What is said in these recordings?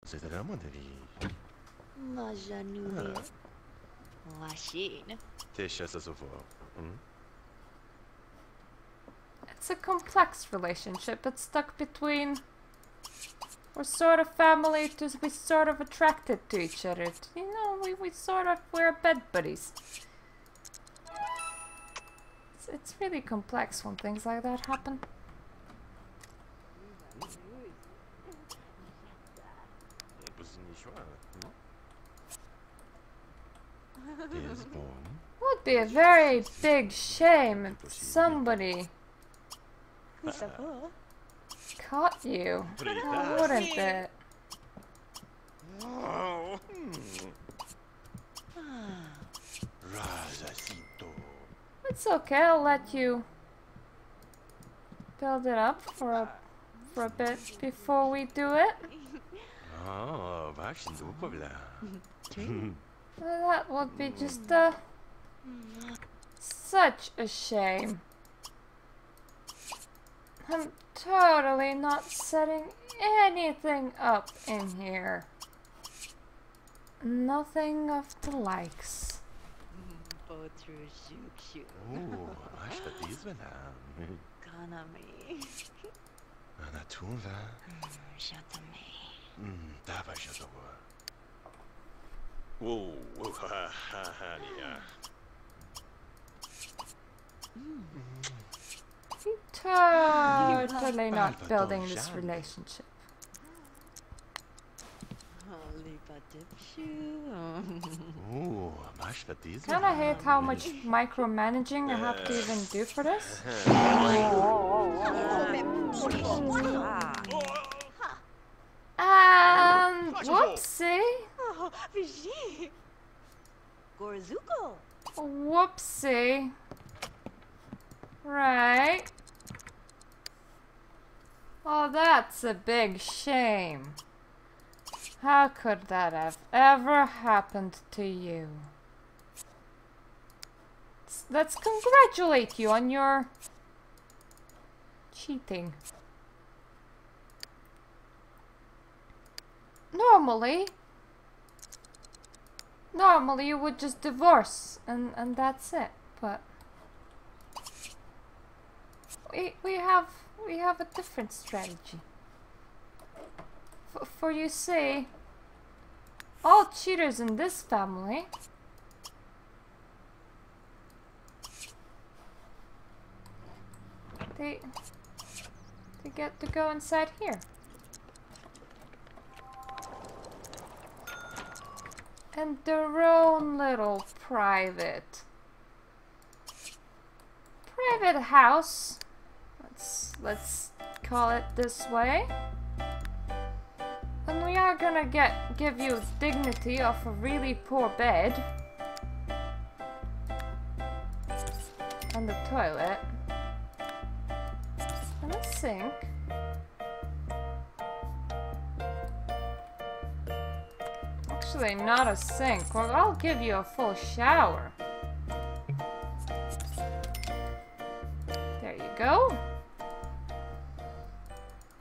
It's a complex relationship. It's stuck between we're sort of family to we're sort of attracted to each other. You know, we're bed buddies. It's really complex when things like that happen. Would be a very big shame if somebody caught you, wouldn't it? It's okay, I'll let you build it up for a bit before we do it. That would be just such a shame. I'm totally not setting anything up in here. Nothing of the likes. Totally not building this relationship. Kinda hate how much micromanaging I have to even do for this. And whoopsie. Whoopsie. Right. Oh, that's a big shame. How could that have ever happened to you? Let's congratulate you on your cheating. Normally you would just divorce and that's it, but we have a different strategy. For you see, all cheaters in this family they get to go inside here. And their own little private house. Let's call it this way. And we are gonna give you dignity off a really poor bed. And the toilet. And a sink. Actually, not a sink. Well, I'll give you a full shower. There you go.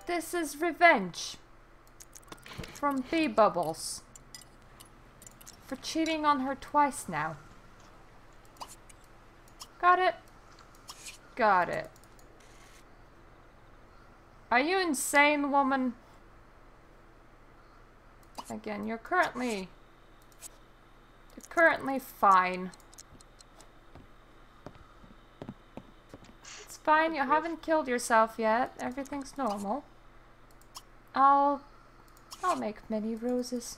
This is revenge from Bee Bubbles for cheating on her twice now. Got it? Got it. Are you insane, woman? Again, you're currently fine. It's fine, you haven't killed yourself yet. Everything's normal. I'll make many roses.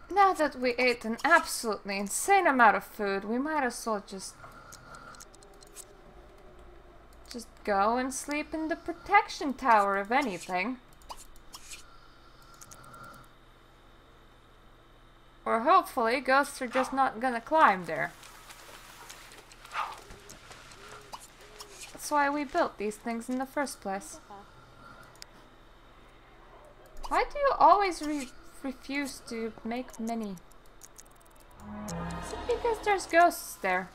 Now that we ate an absolutely insane amount of food, we might as well just go and sleep in the protection tower, if anything. Or hopefully ghosts are just not gonna climb there. That's why we built these things in the first place. Why do you always refuse to make many. Is it because there's ghosts there?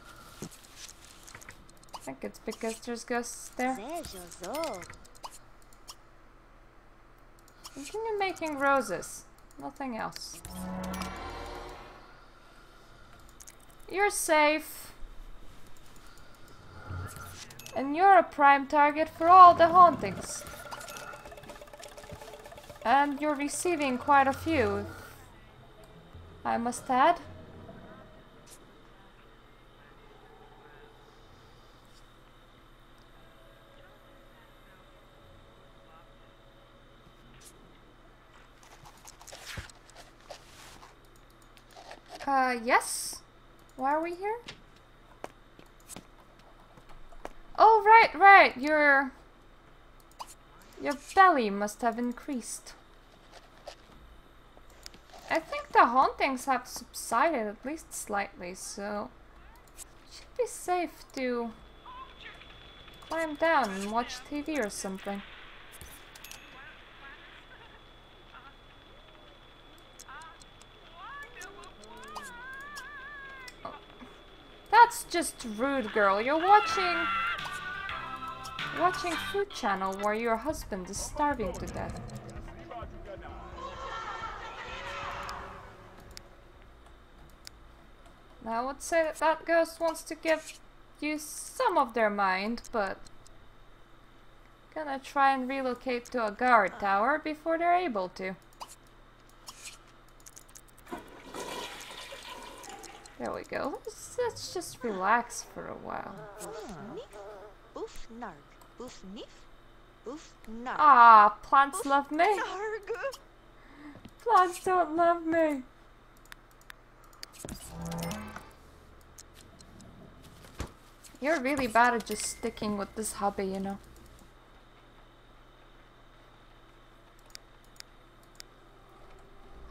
I think it's because there's ghosts there. Continue making roses. Nothing else. You're safe. And you're a prime target for all the hauntings. And you're receiving quite a few, I must add. Yes? Why are we here? Oh, right. Your belly must have increased. I think the hauntings have subsided at least slightly, so it should be safe to climb down and watch TV or something. Oh. That's just rude, girl. You're watching Food Channel where your husband is starving to death. I would say that that ghost wants to give you some of their mind, but gonna try and relocate to a guard tower before they're able to. There we go. Let's just relax for a while. Ah, plants love me. Plants don't love me. You're really bad at just sticking with this hobby, you know.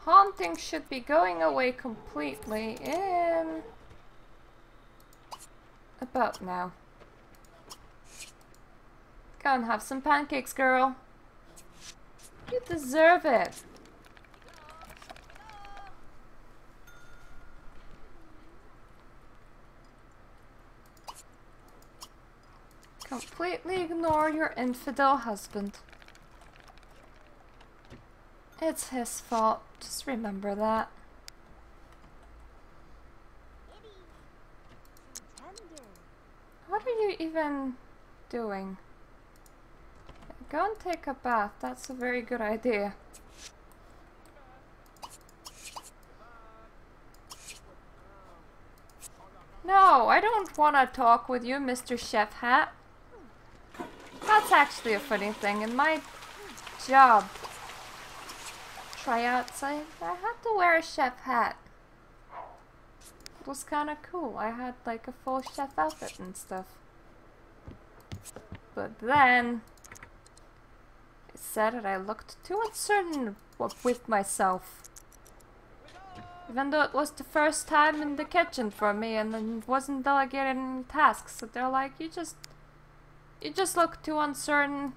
Haunting should be going away completely in about now. Go and have some pancakes, girl. You deserve it. Completely ignore your infidel husband. It's his fault. Just remember that. What are you even doing? Go and take a bath. That's a very good idea. No, I don't want to talk with you, Mr. Chef Hat. That's actually a funny thing. In my job tryouts, I had to wear a chef hat. It was kind of cool. I had like a full chef outfit and stuff. But then it said that I looked too uncertain with myself. Even though it was the first time in the kitchen for me and then wasn't delegated any tasks. So they're like, you just look too uncertain.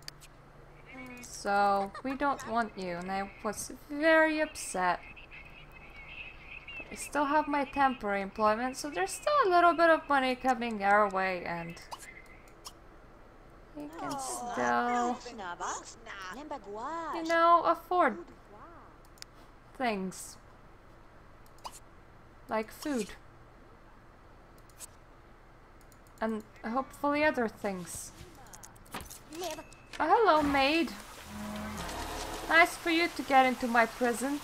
So we don't want you. And I was very upset. But I still have my temporary employment, so there's still a little bit of money coming our way, and we can still, you know, afford things. Like food. And hopefully other things. Oh, hello, maid. Nice for you to get into my prison.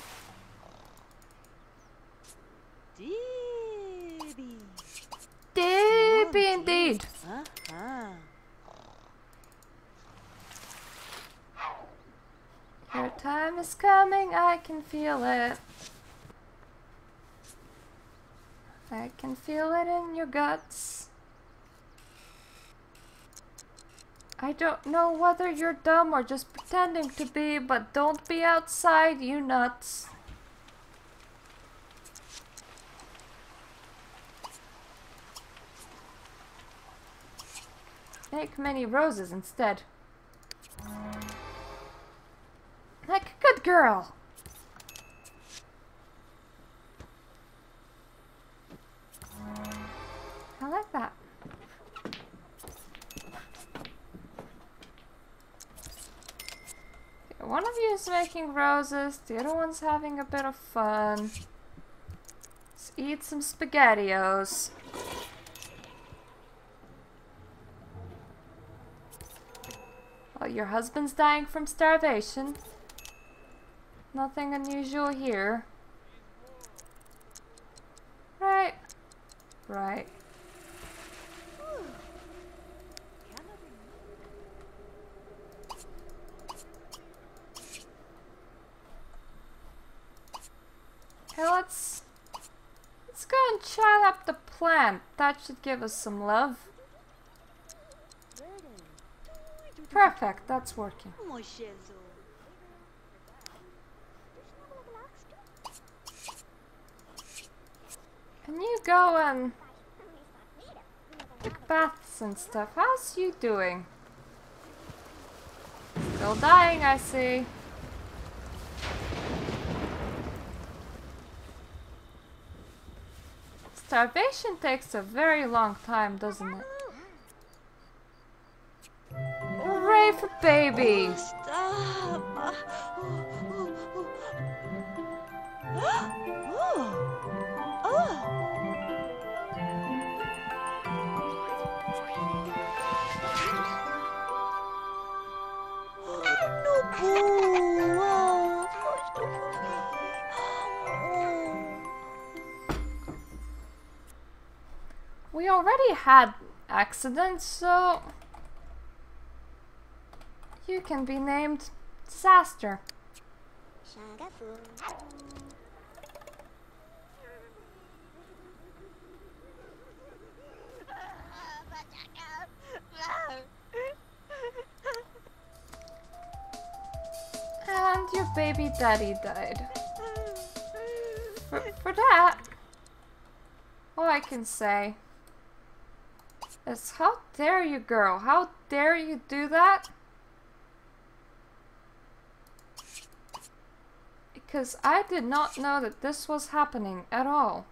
Debbie indeed. Your time is coming, I can feel it. I can feel it in your guts. I don't know whether you're dumb or just pretending to be, but don't be outside, you nuts. Make many roses instead. Like a good girl. is making roses, the other one's having a bit of fun. Let's eat some SpaghettiOs. Oh, your husband's dying from starvation. Nothing unusual here. Right. Right. Okay, let's go and chat up the plant. That should give us some love. Perfect, that's working. Can you go and take baths and stuff? How's you doing? Still dying, I see. Starvation takes a very long time, doesn't it? Hooray for baby! We already had accidents, so you can be named Disaster. And your baby daddy died. For that, all I can say is, how dare you, girl? How dare you do that? Because I did not know that this was happening at all.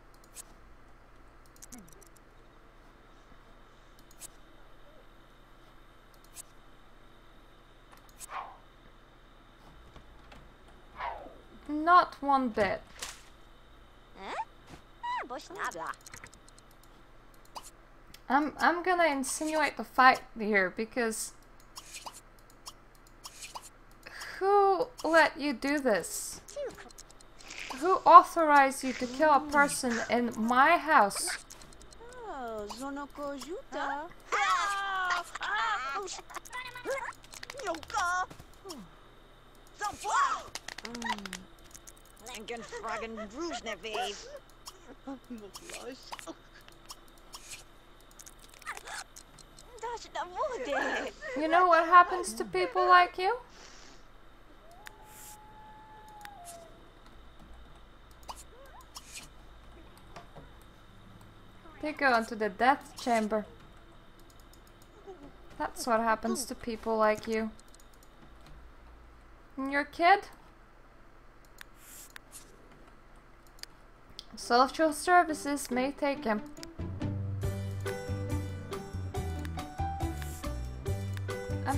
Not one bit. I'm gonna insinuate the fight here, because who let you do this? Who authorized you to kill a person in my house? You know what happens to people like you? They go into the death chamber. That's what happens to people like you. And your kid? Social services may take him.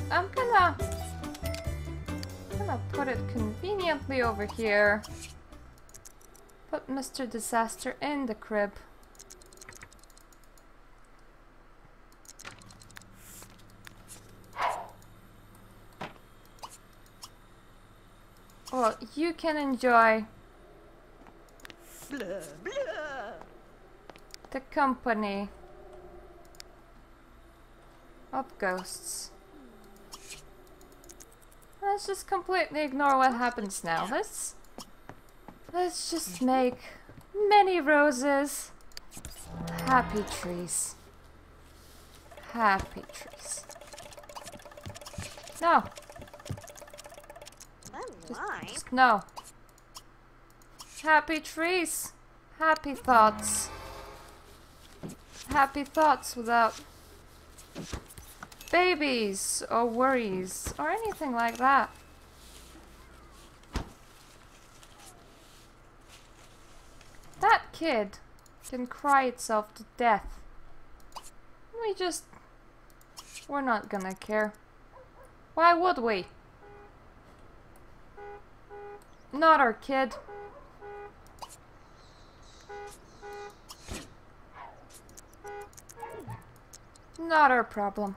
I'm gonna put it conveniently over here. Put Mr. Disaster in the crib. Well, you can enjoy the company of ghosts. Let's just completely ignore what happens now. Let's just make many roses. Happy trees. Happy trees. No. Just no. Happy trees. Happy thoughts. Happy thoughts without babies or worries or anything like that. That kid can cry itself to death. We're not gonna care. Why would we? Not our kid. Not our problem.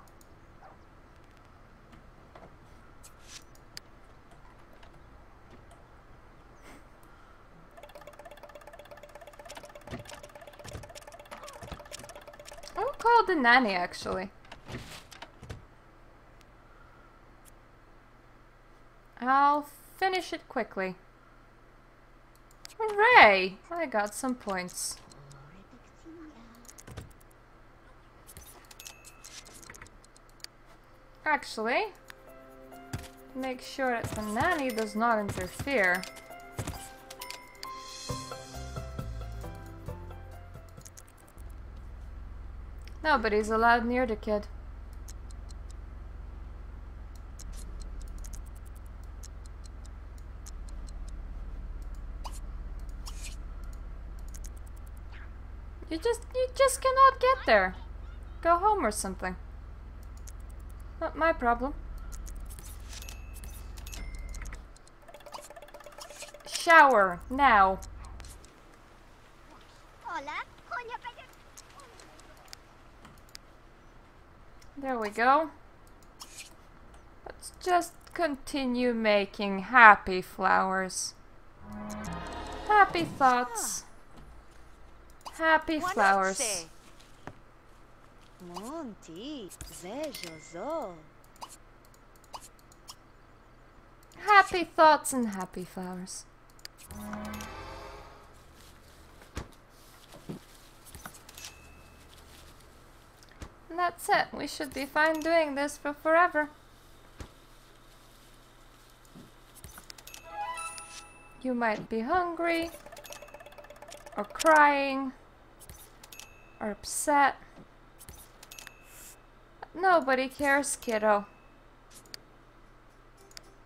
I'll call the nanny, actually. I'll finish it quickly. Hooray! I got some points. Actually, make sure that the nanny does not interfere. Nobody's allowed near the kid. You just cannot get there. Go home or something. Not my problem. Shower now. There we go. Let's just continue making happy flowers. Happy thoughts. Happy flowers. Happy thoughts and happy flowers. And that's it. We should be fine doing this for forever. You might be hungry, or crying, or upset. Nobody cares, kiddo.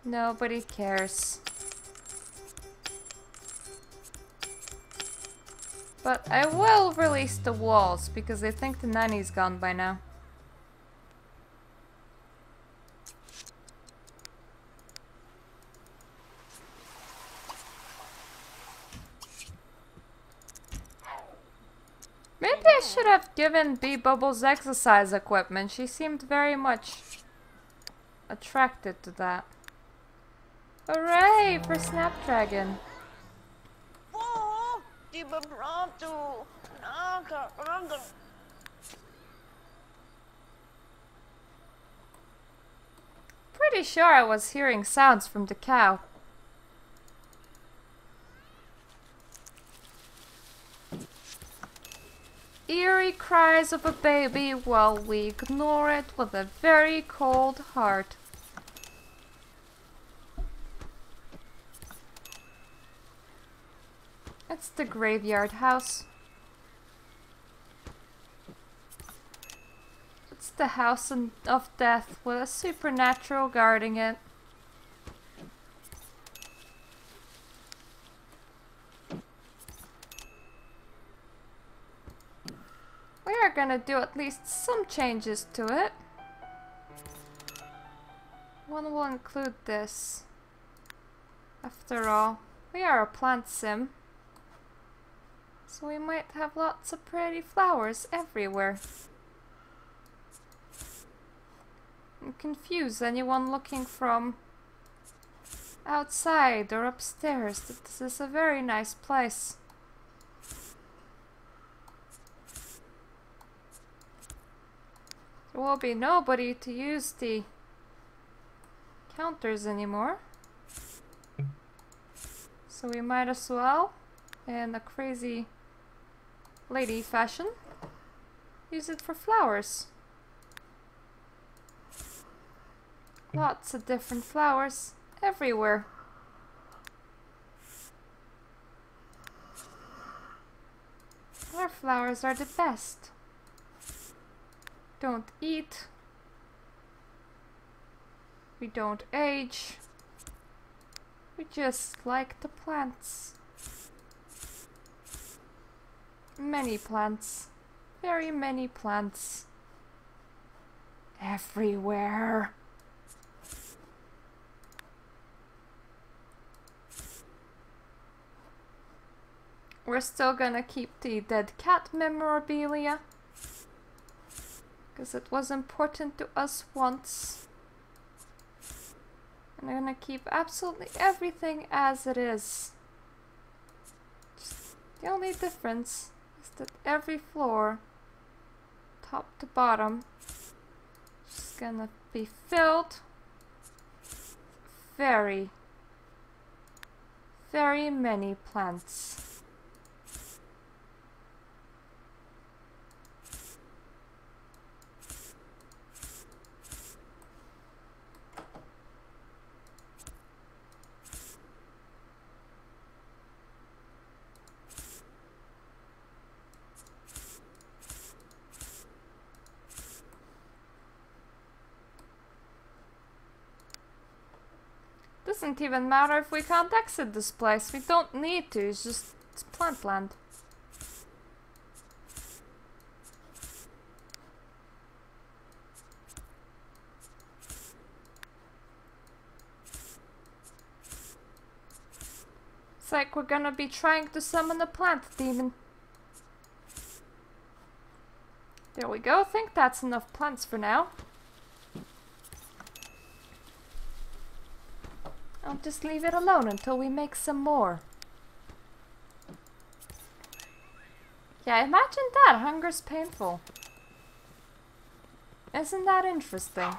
Nobody cares. But I will release the walls because I think the nanny's gone by now. Maybe I should have given Bee Bubbles exercise equipment. She seemed very much attracted to that. Hooray for Snapdragon! Pretty sure I was hearing sounds from the cow. Eerie cries of a baby while we ignore it with a very cold heart. It's the graveyard house. It's the house of death with a supernatural guarding it. We are gonna do at least some changes to it. One will include this. After all, we are a plant sim. So we might have lots of pretty flowers everywhere. And confuse anyone looking from outside or upstairs that this is a very nice place. There will be nobody to use the counters anymore. So we might as well, in a crazy lady fashion, use it for flowers. Lots of different flowers everywhere. Our flowers are the best. Don't eat. We don't age. We just like the plants. Many plants. Very many plants. Everywhere. We're still gonna keep the dead cat memorabilia, because it was important to us once. And I'm gonna keep absolutely everything as it is. Just the only difference is that every floor, top to bottom, is gonna be filled with very, very many plants. Doesn't even matter if we can't exit this place. We don't need to. It's plant land. It's like we're gonna be trying to summon a plant demon. There we go. I think that's enough plants for now. I'll just leave it alone until we make some more. Yeah, imagine that. Hunger's painful. Isn't that interesting?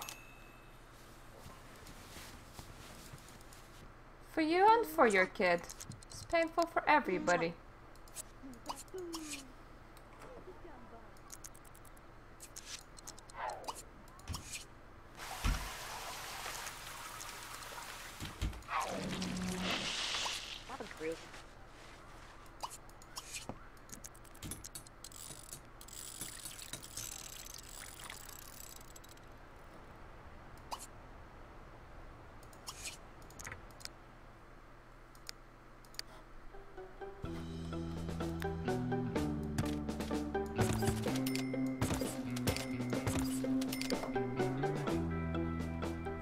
For you and for your kid. It's painful for everybody.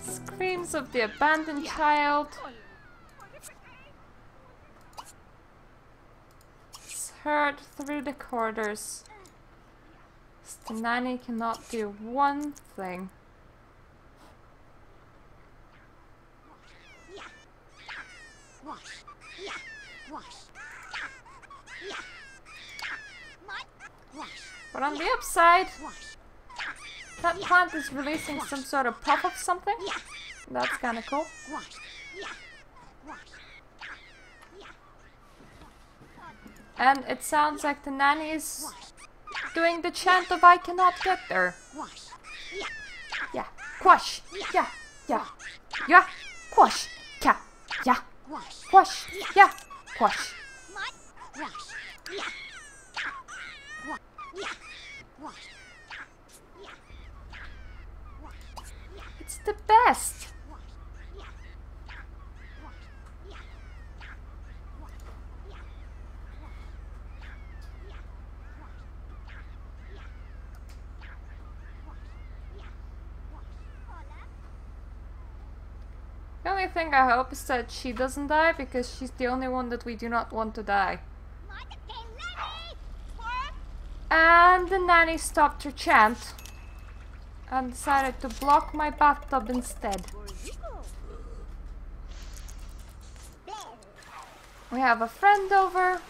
Screams of the abandoned child. It's heard through the corridors. The nanny cannot do one thing. But on the upside, that plant is releasing some sort of puff of something. That's kind of cool. And it sounds like the nanny is doing the chant of I cannot get there. Yeah, quash. Yeah, yeah, yeah, quash. Yeah, yeah, quash. Yeah, quash. It's the best. The only thing I hope is that she doesn't die, because she's the only one that we do not want to die. And the nanny stopped her chant and decided to block my bathtub instead. We have a friend over,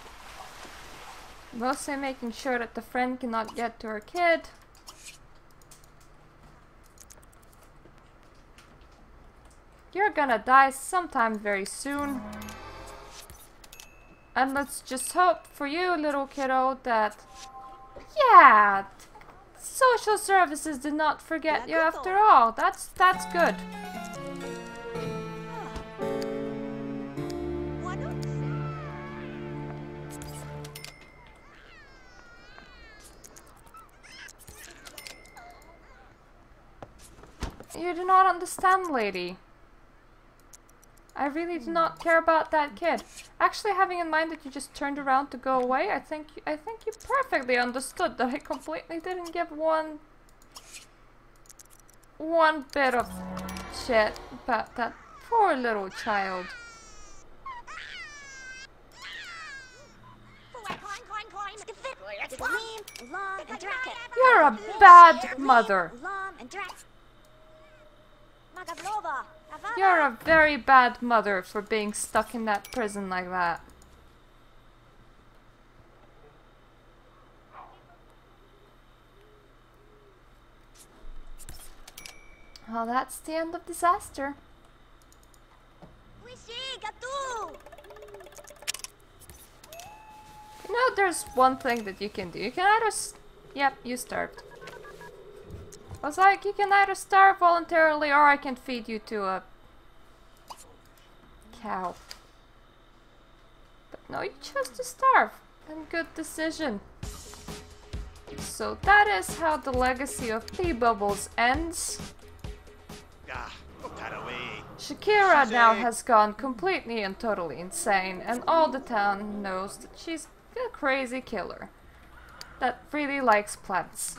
mostly making sure that the friend cannot get to her kid. You're gonna die sometime very soon. And let's just hope for you, little kiddo, that, yeah, social services did not forget you after all. That's good. You do not understand, lady. I really do not care about that kid. Actually, having in mind that you just turned around to go away, I think you perfectly understood that I completely didn't give one bit of shit about that poor little child. You're a bad mother. You're a very bad mother for being stuck in that prison like that. Well, that's the end of disaster. You know, there's one thing that you can do. You can either yep, you starved. I was like, you can either starve voluntarily or I can feed you to a cow. But no, you chose to starve. And good decision. So that is how the legacy of Pea Bubbles ends. Shakira now has gone completely and totally insane, and all the town knows that she's a crazy killer that really likes plants.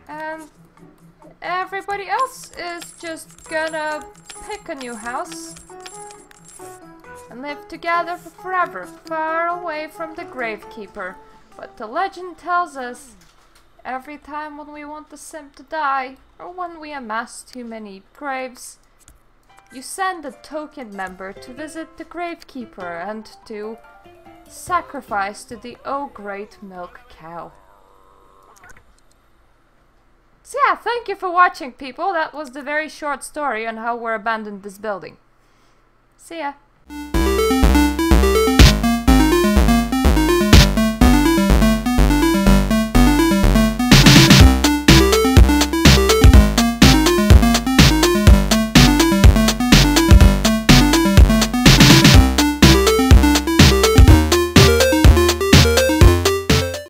And everybody else is just gonna pick a new house and live together forever, far away from the gravekeeper. But the legend tells us every time when we want the sim to die, or when we amass too many graves, you send a token member to visit the gravekeeper and to sacrifice to the oh great milk cow. So yeah, thank you for watching, people. That was the very short story on how we're abandoned this building. See ya.